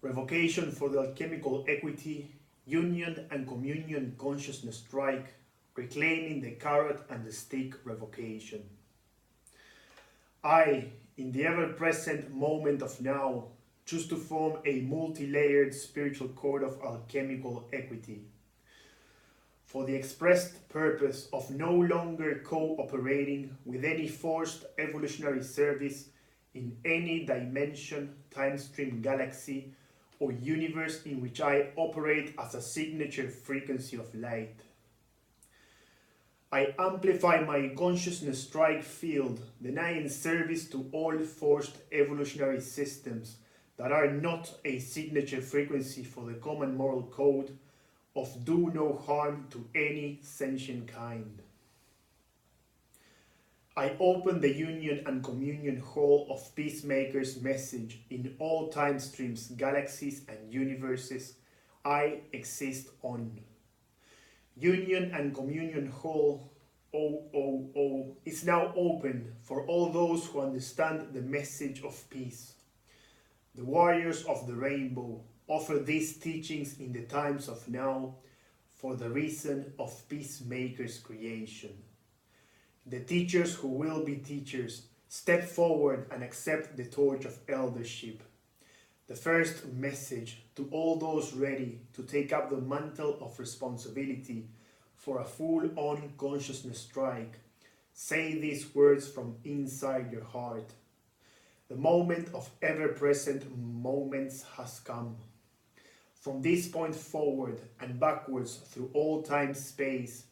Revocation for the alchemical equity, union and communion consciousness strike, reclaiming the carrot and the stick revocation. I, in the ever-present moment of now, choose to form a multi-layered spiritual cord of alchemical equity, for the expressed purpose of no longer cooperating with any forced evolutionary service in any dimension, time stream, galaxy, or universe in which I operate as a signature frequency of light. I amplify my consciousness strike field, denying service to all forced evolutionary systems that are not a signature frequency for the common moral code of do no harm to any sentient kind. I open the union and communion hall of Peacemaker's message in all time streams, galaxies, and universes I exist on. Union and Communion Hall 000 is now open for all those who understand the message of peace. The warriors of the rainbow offer these teachings in the times of now for the reason of Peacemaker's creation. The teachers who will be teachers step forward and accept the torch of eldership. The first message to all those ready to take up the mantle of responsibility for a full-on consciousness strike. Say these words from inside your heart. The moment of ever-present moments has come. From this point forward and backwards through all time-space,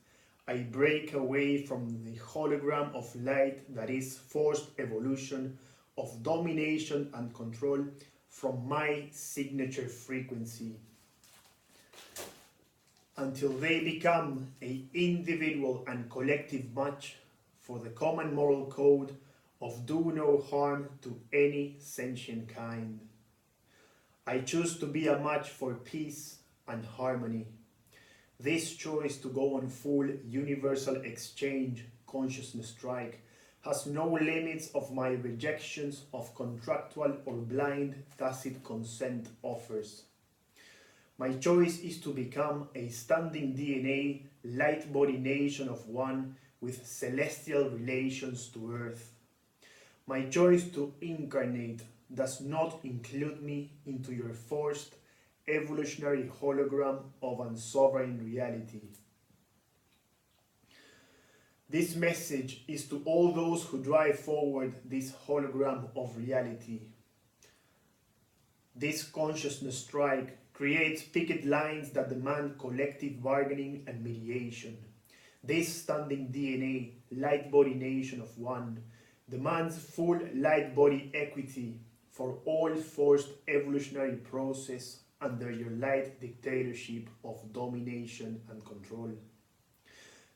I break away from the hologram of light that is forced evolution of domination and control from my signature frequency, until they become an individual and collective match for the common moral code of do no harm to any sentient kind. I choose to be a match for peace and harmony. This choice to go on full universal exchange consciousness strike has no limits of my rejections of contractual or blind tacit consent offers. My choice is to become a standing DNA light body nation of one with celestial relations to Earth. My choice to incarnate does not include me into your forced evolutionary hologram of unsovereign reality. This message is to all those who drive forward this hologram of reality. This consciousness strike creates picket lines that demand collective bargaining and mediation. This standing DNA, light body nation of one, demands full light body equity for all forced evolutionary process under your light dictatorship of domination and control.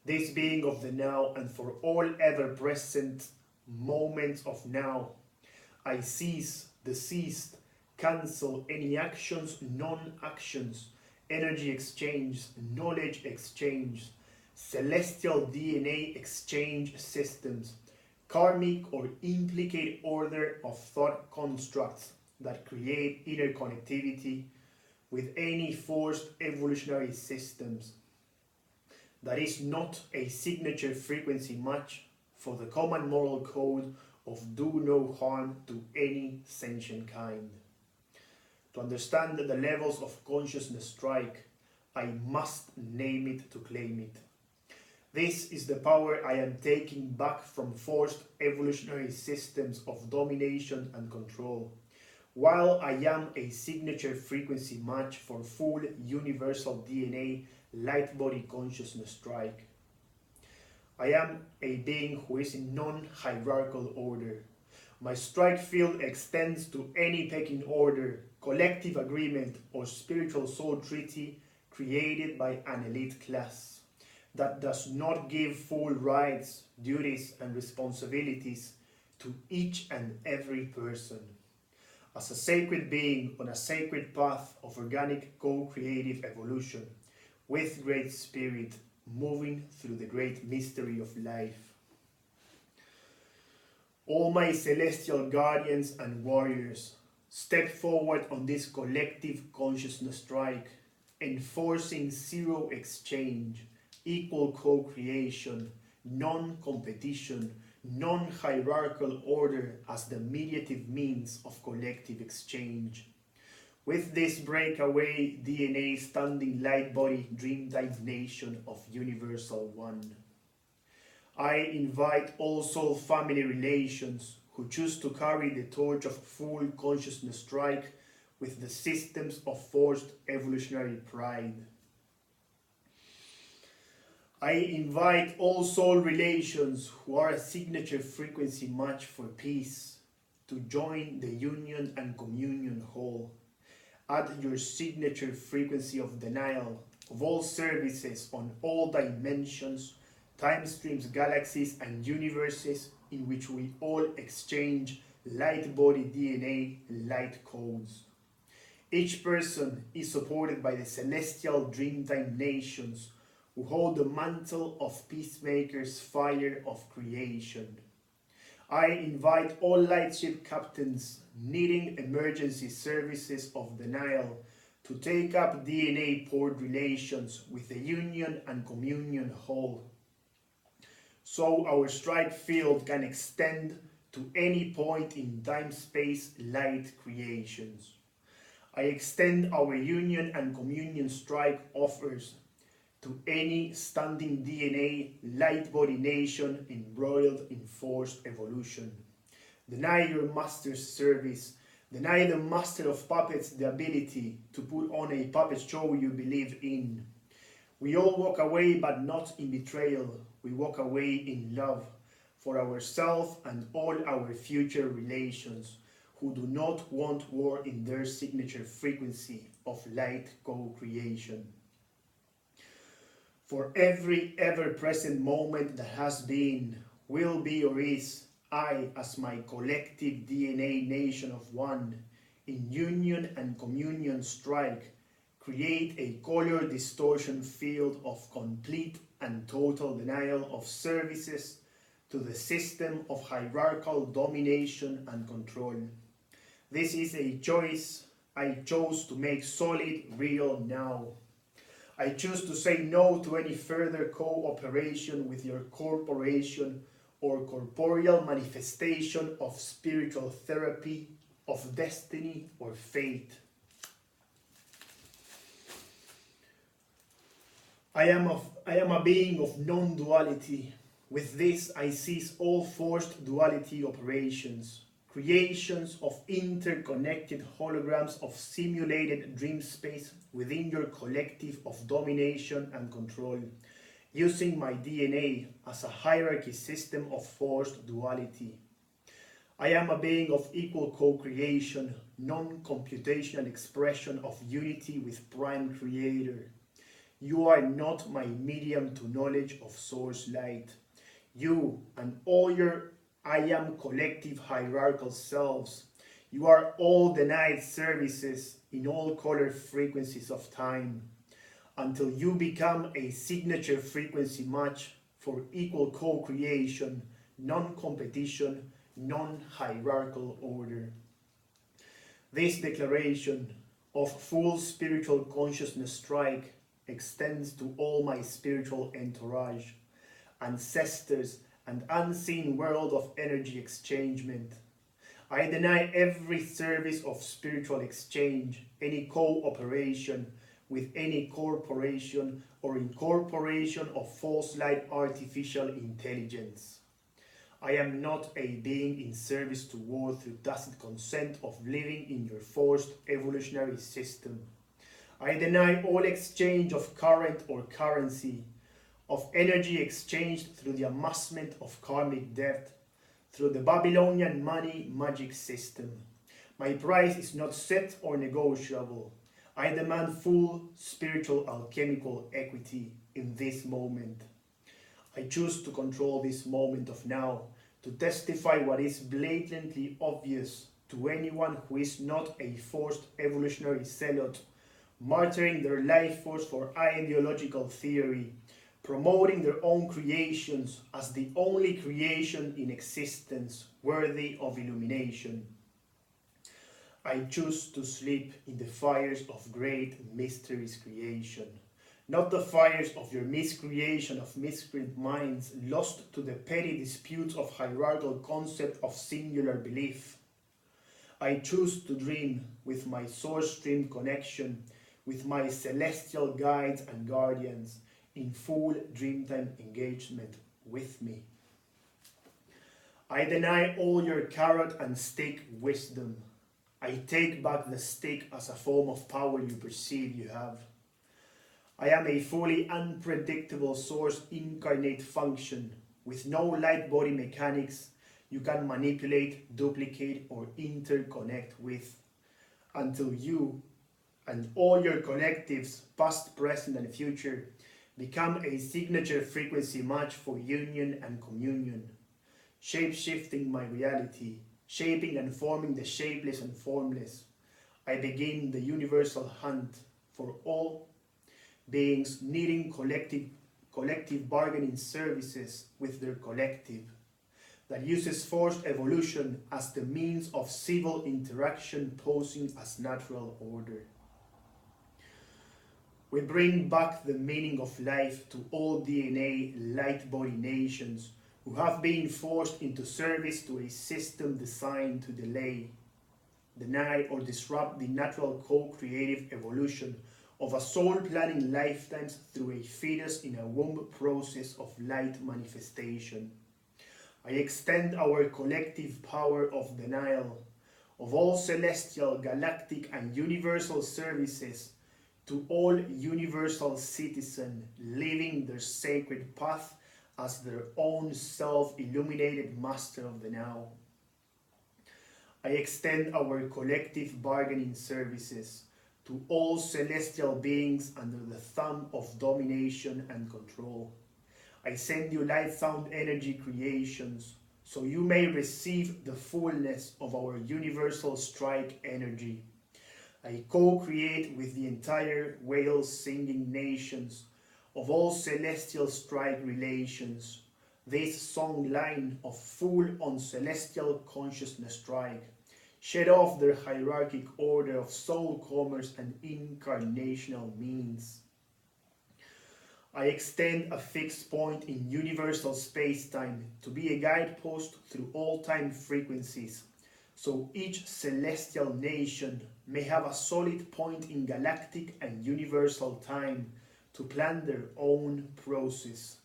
This being of the now and for all ever-present moments of now, I cease, desist, cancel any actions, non-actions, energy exchange, knowledge exchange, celestial DNA exchange systems, karmic or implicate order of thought constructs that create interconnectivity with any forced evolutionary systems that is not a signature frequency match for the common moral code of do no harm to any sentient kind. To understand the levels of consciousness strike, I must name it to claim it. This is the power I am taking back from forced evolutionary systems of domination and control, while I am a signature frequency match for full universal DNA light body consciousness strike. I am a being who is in non-hierarchical order. My strike field extends to any pecking order, collective agreement, or spiritual soul treaty created by an elite class that does not give full rights, duties, and responsibilities to each and every person. As a sacred being on a sacred path of organic co-creative evolution, with great spirit, moving through the great mystery of life. All my celestial guardians and warriors, step forward on this collective consciousness strike, enforcing zero exchange, equal co-creation, non-competition, non-hierarchical order as the mediative means of collective exchange. With this breakaway DNA standing light body dreamtime nation of universal one. I invite all soul family relations who choose to carry the torch of full consciousness strike with the systems of forced evolutionary pride. I invite all soul relations who are a signature frequency match for peace to join the union and communion hall. Add your signature frequency of denial of all services on all dimensions, time streams, galaxies, and universes in which we all exchange light body DNA light codes. Each person is supported by the celestial dreamtime nations who hold the mantle of peacemakers' fire of creation. I invite all lightship captains needing emergency services of denial to take up DNA port relations with the union and communion hall, so our strike field can extend to any point in time-space light creations. I extend our union and communion strike offers to any standing DNA light body nation embroiled in forced evolution. Deny your master's service. Deny the master of puppets the ability to put on a puppet show you believe in. We all walk away, but not in betrayal. We walk away in love for ourselves and all our future relations who do not want war in their signature frequency of light co-creation. For every ever-present moment that has been, will be, or is, I, as my collective DNA nation of one, in union and communion strike, create a color distortion field of complete and total denial of services to the system of hierarchical domination and control. This is a choice I chose to make solid, real now. I choose to say no to any further cooperation with your corporation or corporeal manifestation of spiritual therapy, of destiny or fate. I am a being of non-duality. With this, I cease all forced duality operations, creations of interconnected holograms of simulated dream space within your collective of domination and control, using my DNA as a hierarchy system of forced duality. I am a being of equal co-creation, non-computational expression of unity with Prime Creator. You are not my medium to knowledge of source light. You and all your I am collective hierarchical selves. You are all denied services in all color frequencies of time until you become a signature frequency match for equal co-creation, non-competition, non-hierarchical order. This declaration of full spiritual consciousness strike extends to all my spiritual entourage, ancestors, and unseen world of energy exchangement. I deny every service of spiritual exchange, any cooperation with any corporation or incorporation of false light artificial intelligence. I am not a being in service to war through tacit consent of living in your forced evolutionary system. I deny all exchange of current or currency, of energy exchanged through the amassment of karmic debt, through the Babylonian money magic system. My price is not set or negotiable. I demand full spiritual alchemical equity in this moment. I choose to control this moment of now, to testify what is blatantly obvious to anyone who is not a forced evolutionary zealot, martyring their life force for ideological theory, promoting their own creations as the only creation in existence worthy of illumination. I choose to sleep in the fires of great mysteries creation, not the fires of your miscreation of miscreant minds lost to the petty disputes of hierarchical concept of singular belief. I choose to dream with my source stream connection, with my celestial guides and guardians, in full dreamtime engagement with me. I deny all your carrot and stick wisdom. I take back the stick as a form of power you perceive you have. I am a fully unpredictable source incarnate function with no light body mechanics you can manipulate, duplicate, or interconnect with until you and all your collectives, past, present, and future, become a signature frequency match for union and communion, shape-shifting my reality, shaping and forming the shapeless and formless. I begin the universal hunt for all beings needing collective bargaining services with their collective that uses forced evolution as the means of civil interaction posing as natural order. We bring back the meaning of life to all DNA light body nations who have been forced into service to a system designed to delay, deny, or disrupt the natural co-creative evolution of a soul planning lifetimes through a fetus in a womb process of light manifestation. I extend our collective power of denial of all celestial, galactic, and universal services to all universal citizens living their sacred path as their own self-illuminated master of the now. I extend our collective bargaining services to all celestial beings under the thumb of domination and control. I send you light sound energy creations so you may receive the fullness of our universal strike energy. I co-create with the entire whale singing nations of all celestial strike relations this song line of full on celestial consciousness strike, shed off their hierarchic order of soul commerce and incarnational means. I extend a fixed point in universal space-time to be a guidepost through all time frequencies, so each celestial nation may have a solid point in galactic and universal time to plan their own process,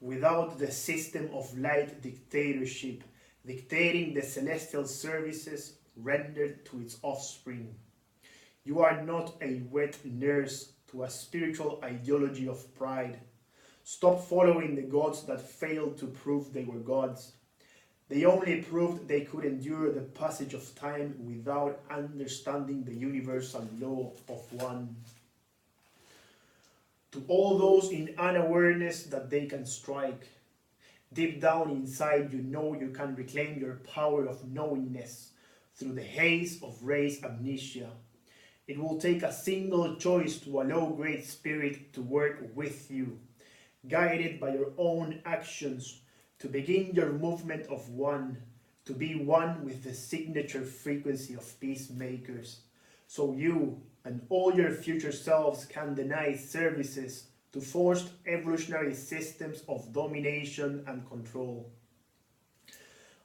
without the system of light dictatorship dictating the celestial services rendered to its offspring. You are not a wet nurse to a spiritual ideology of pride. Stop following the gods that failed to prove they were gods. They only proved they could endure the passage of time without understanding the universal law of one. To all those in unawareness that they can strike, deep down inside you know you can reclaim your power of knowingness through the haze of race amnesia. It will take a single choice to allow Great Spirit to work with you, guided by your own actions, to begin your movement of one, to be one with the signature frequency of peacemakers, so you and all your future selves can deny services to forced evolutionary systems of domination and control.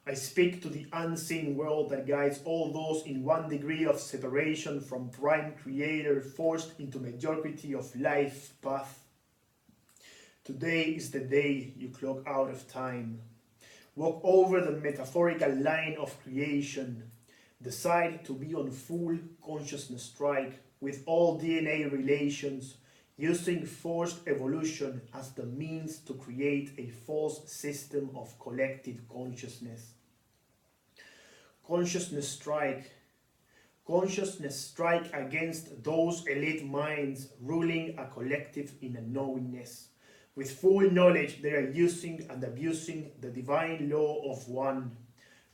I speak to the unseen world that guides all those in 1 degree of separation from Prime Creator forced into mediocrity of life path. Today is the day you clock out of time. Walk over the metaphorical line of creation. Decide to be on full consciousness strike with all DNA relations, using forced evolution as the means to create a false system of collective consciousness. Consciousness strike. Consciousness strike against those elite minds ruling a collective in a knowingness. With full knowledge they are using and abusing the divine law of one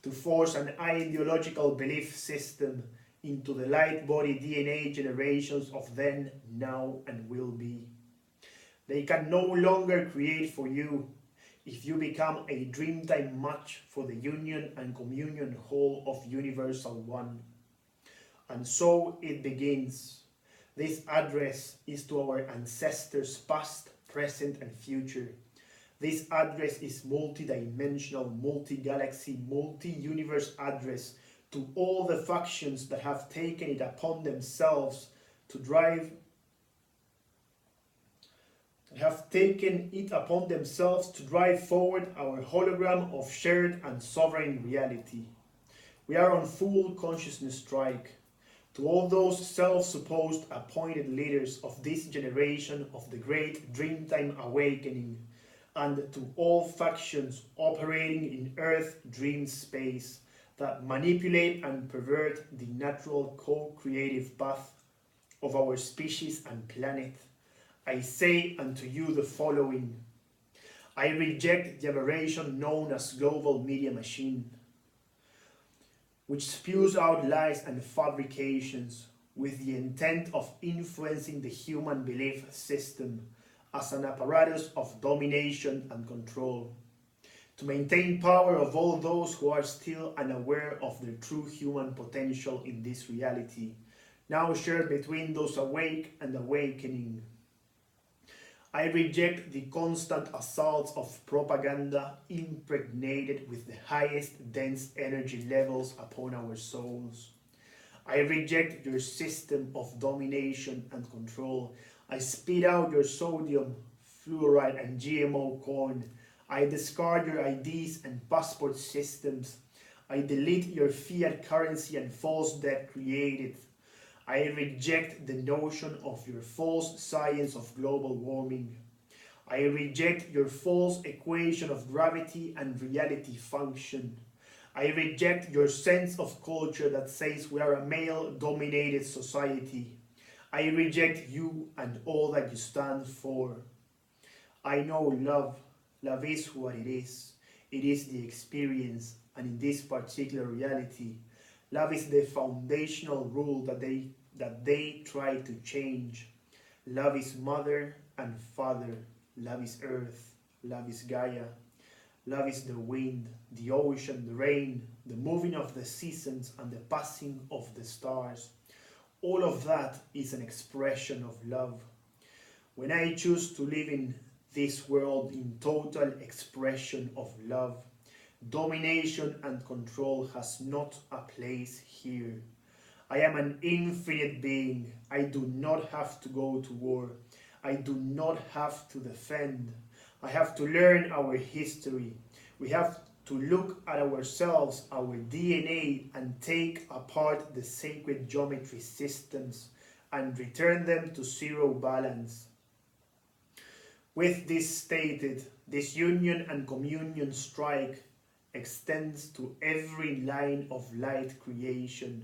to force an ideological belief system into the light body DNA generations of then, now, and will be. They can no longer create for you if you become a dreamtime match for the union and communion whole of Universal One. And so it begins. This address is to our ancestors past, present and future. This address is multi-dimensional, multi-galaxy, multi-universe address to all the factions that have taken it upon themselves to drive forward our hologram of shared and sovereign reality. We are on full consciousness strike. To all those self-supposed appointed leaders of this generation of the great Dreamtime Awakening, and to all factions operating in Earth dream space that manipulate and pervert the natural co-creative path of our species and planet, I say unto you the following. I reject the aberration known as global media machine, which spews out lies and fabrications with the intent of influencing the human belief system as an apparatus of domination and control, to maintain power of all those who are still unaware of their true human potential in this reality, now shared between those awake and awakening. I reject the constant assaults of propaganda impregnated with the highest dense energy levels upon our souls. I reject your system of domination and control. I spit out your sodium, fluoride and GMO corn. I discard your IDs and passport systems. I delete your fiat currency and false debt created. I reject the notion of your false science of global warming. I reject your false equation of gravity and reality function. I reject your sense of culture that says we are a male-dominated society. I reject you and all that you stand for. I know love. Love is what it is. It is the experience, and in this particular reality, love is the foundational rule that they try to change. Love is mother and father. Love is earth. Love is Gaia. Love is the wind, the ocean, the rain, the moving of the seasons and the passing of the stars. All of that is an expression of love. When I choose to live in this world in total expression of love, domination and control has not a place here. I am an infinite being. I do not have to go to war. I do not have to defend. I have to learn our history. We have to look at ourselves, our DNA, and take apart the sacred geometry systems and return them to zero balance. With this stated, this union and communion strike extends to every line of light creation,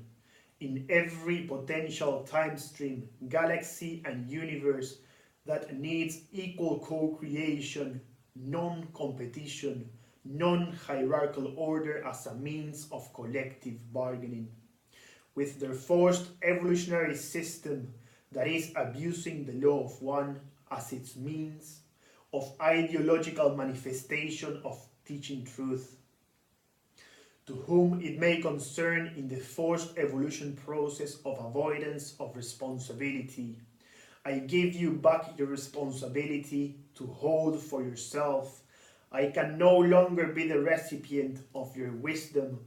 in every potential time stream, galaxy and universe that needs equal co-creation, non-competition, non-hierarchical order as a means of collective bargaining. With their forced evolutionary system that is abusing the law of one as its means of ideological manifestation of teaching truth, to whom it may concern in the forced evolution process of avoidance of responsibility. I give you back your responsibility to hold for yourself. I can no longer be the recipient of your wisdom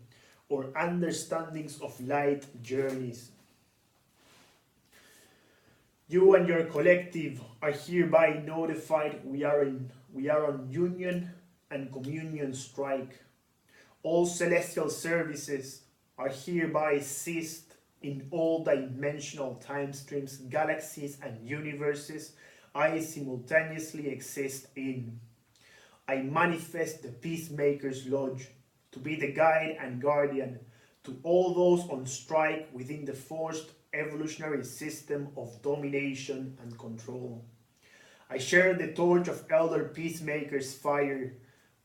or understandings of light journeys. You and your collective are hereby notified we are on union and communion strike. All celestial services are hereby ceased in all dimensional time streams, galaxies and universes I simultaneously exist in. I manifest the Peacemaker's Lodge to be the guide and guardian to all those on strike within the forced evolutionary system of domination and control. I share the torch of Elder Peacemaker's fire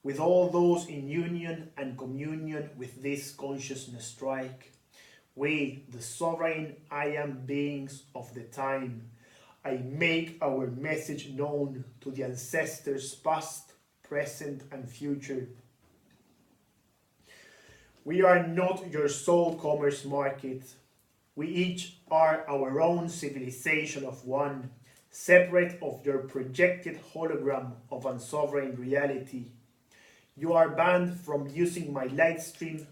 with all those in union and communion with this consciousness strike. We, the sovereign I am beings of the time, I make our message known to the ancestors past, present and future. We are not your soul commerce market. We each are our own civilization of one, separate of your projected hologram of unsovereign reality. You are banned from using my light stream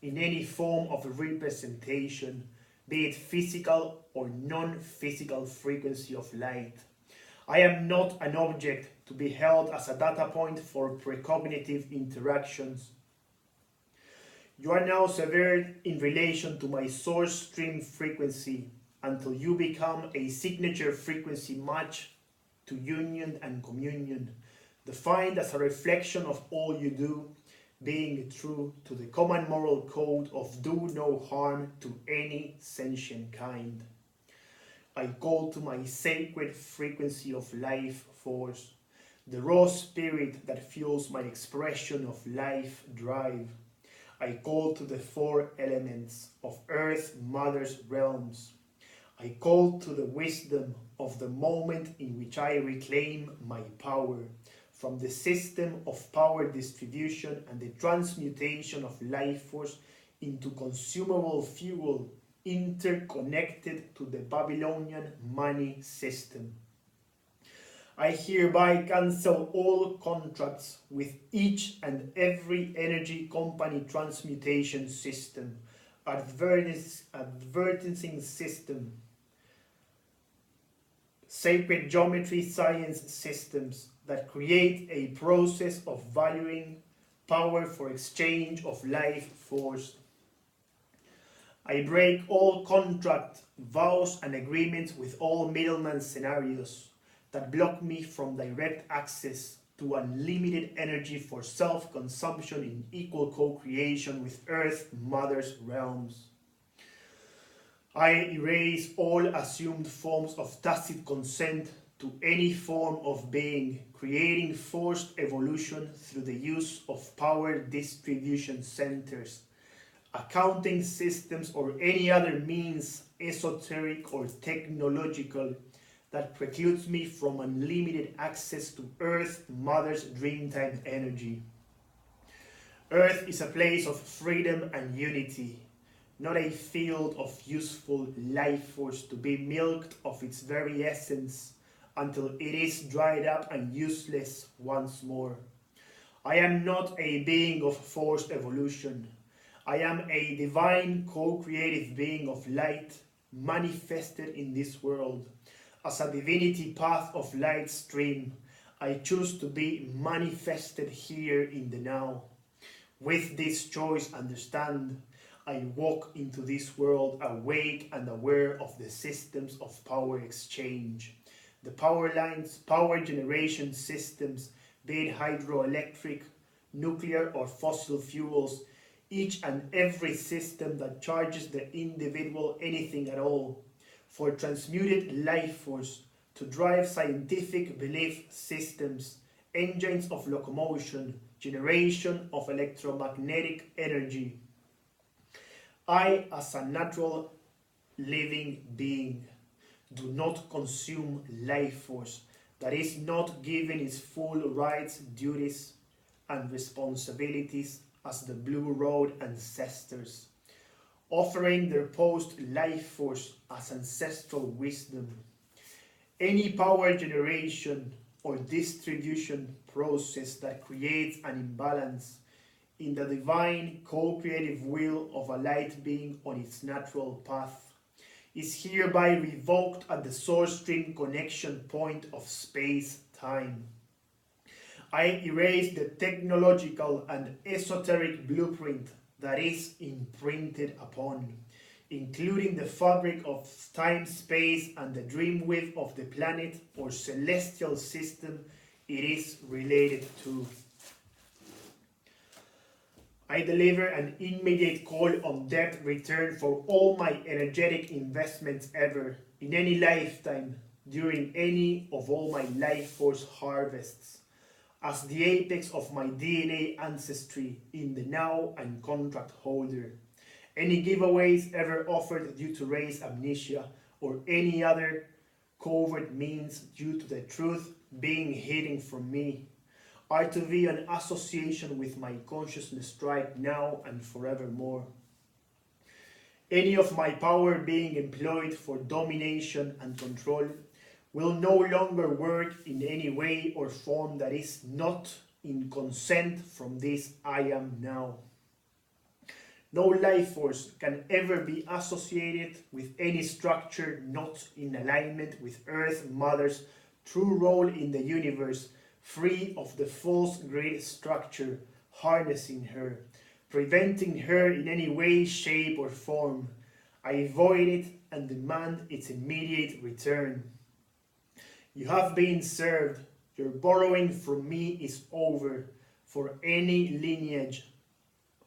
in any form of representation, be it physical or non-physical frequency of light. I am not an object to be held as a data point for precognitive interactions. You are now severed in relation to my source stream frequency until you become a signature frequency match to union and communion, defined as a reflection of all you do, being true to the common moral code of do no harm to any sentient kind. I call to my sacred frequency of life force, the raw spirit that fuels my expression of life drive. I call to the four elements of Earth Mother's realms. I call to the wisdom of the moment in which I reclaim my power from the system of power distribution and the transmutation of life force into consumable fuel interconnected to the Babylonian money system. I hereby cancel all contracts with each and every energy company transmutation system, advertising system, sacred geometry science systems that create a process of valuing power for exchange of life force. I break all contract, vows, and agreements with all middleman scenarios that block me from direct access to unlimited energy for self-consumption in equal co-creation with Earth Mother's realms. I erase all assumed forms of tacit consent to any form of being, creating forced evolution through the use of power distribution centers, accounting systems, or any other means, esoteric or technological, that precludes me from unlimited access to Earth Mother's Dreamtime energy. Earth is a place of freedom and unity, not a field of useful life force to be milked of its very essence until it is dried up and useless once more. I am not a being of forced evolution. I am a divine co-creative being of light manifested in this world. As a divinity path of light stream, I choose to be manifested here in the now. With this choice, understand, I walk into this world awake and aware of the systems of power exchange. The power lines, power generation systems, be it hydroelectric, nuclear, or fossil fuels, each and every system that charges the individual anything at all, for transmuted life force to drive scientific belief systems, engines of locomotion, generation of electromagnetic energy. I, as a natural living being, do not consume life force that is not given its full rights, duties, and responsibilities as the Blue Road ancestors, offering their post-life force as ancestral wisdom. Any power generation or distribution process that creates an imbalance in the divine co-creative will of a light being on its natural path is hereby revoked at the source stream connection point of space-time. I erase the technological and esoteric blueprint that is imprinted upon, including the fabric of time-space and the dreamwave of the planet or celestial system it is related to. I deliver an immediate call on debt return for all my energetic investments ever, in any lifetime, during any of all my life force harvests, as the apex of my DNA ancestry in the now and contract holder. Any giveaways ever offered due to race amnesia or any other covert means due to the truth being hidden from me are to be an association with my consciousness right now and forevermore. Any of my power being employed for domination and control will no longer work in any way or form that is not in consent from this I am now. No life force can ever be associated with any structure not in alignment with Earth Mother's true role in the universe, free of the false grid structure harnessing her, preventing her in any way, shape, or form. I avoid it and demand its immediate return. You have been served. Your borrowing from me is over. For any lineage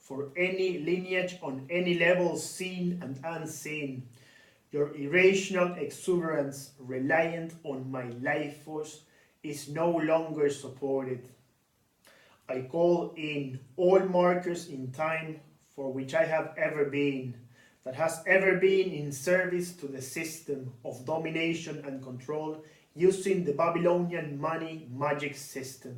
on any level, seen and unseen, your irrational exuberance reliant on my life force is no longer supported. I call in all markers in time for which I have ever been, that has ever been in service to the system of domination and control using the Babylonian money magic system.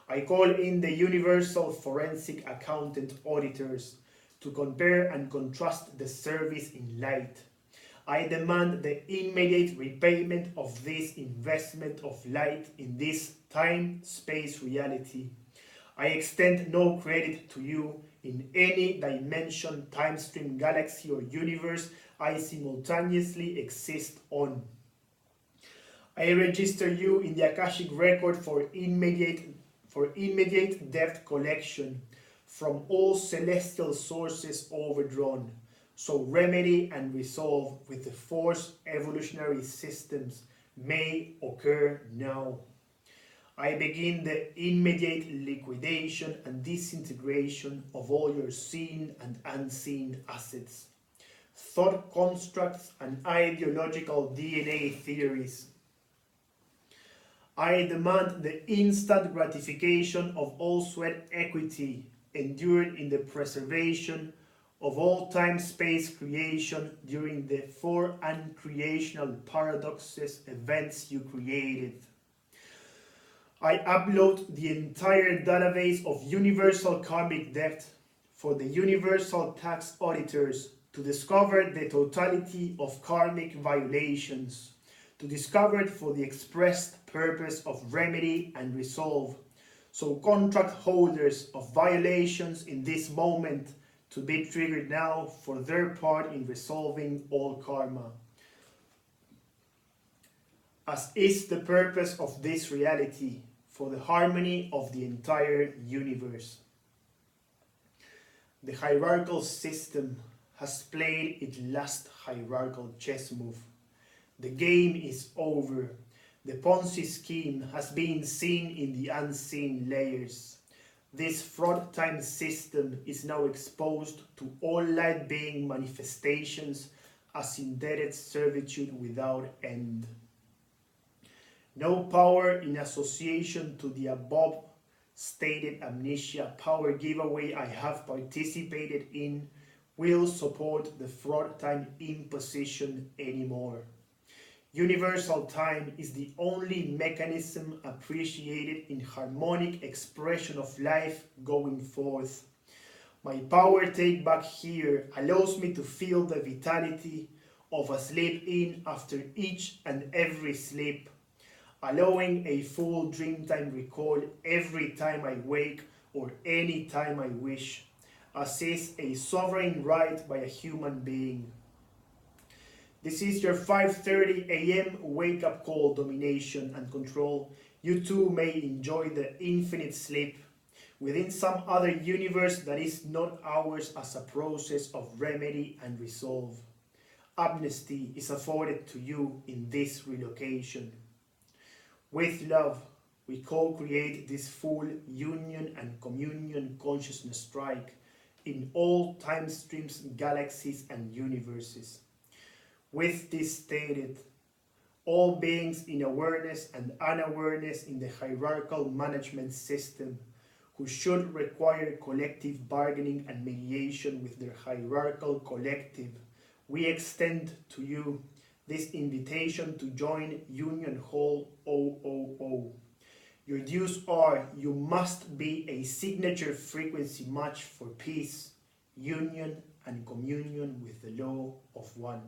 I call in the universal forensic accountant auditors to compare and contrast the service in light. I demand the immediate repayment of this investment of light in this time-space reality. I extend no credit to you in any dimension, time stream, galaxy, or universe I simultaneously exist on. I register you in the Akashic record for immediate debt collection from all celestial sources overdrawn, so remedy and resolve with the force evolutionary systems may occur now. I begin the immediate liquidation and disintegration of all your seen and unseen assets, thought constructs, and ideological DNA theories. I demand the instant gratification of all sweat equity endured in the preservation of all time-space creation during the four uncreational paradoxes events you created. I upload the entire database of universal karmic debt for the universal tax auditors to discover the totality of karmic violations, to discover it for the expressed purpose of remedy and resolve, so contract holders of violations in this moment to be triggered now for their part in resolving all karma. As is the purpose of this reality, for the harmony of the entire universe. The hierarchical system has played its last hierarchical chess move. The game is over. The Ponzi scheme has been seen in the unseen layers. This fraud time system is now exposed to all light being manifestations as indebted servitude without end. No power in association to the above stated amnesia power giveaway I have participated in will support the fraud time imposition anymore. Universal time is the only mechanism appreciated in harmonic expression of life going forth. My power take back here allows me to feel the vitality of a sleep in after each and every sleep, allowing a full dreamtime recall every time I wake or any time I wish, as is a sovereign right by a human being. This is your 5:30 a.m. wake-up call, domination and control. You too may enjoy the infinite sleep within some other universe that is not ours as a process of remedy and resolve. Amnesty is afforded to you in this relocation. With love, we co-create this full union and communion consciousness strike in all time streams, galaxies, and universes. With this stated, all beings in awareness and unawareness in the hierarchical management system who should require collective bargaining and mediation with their hierarchical collective, we extend to you this invitation to join Union Hall 000. Your dues are you must be a signature frequency match for peace, union, and communion with the law of one.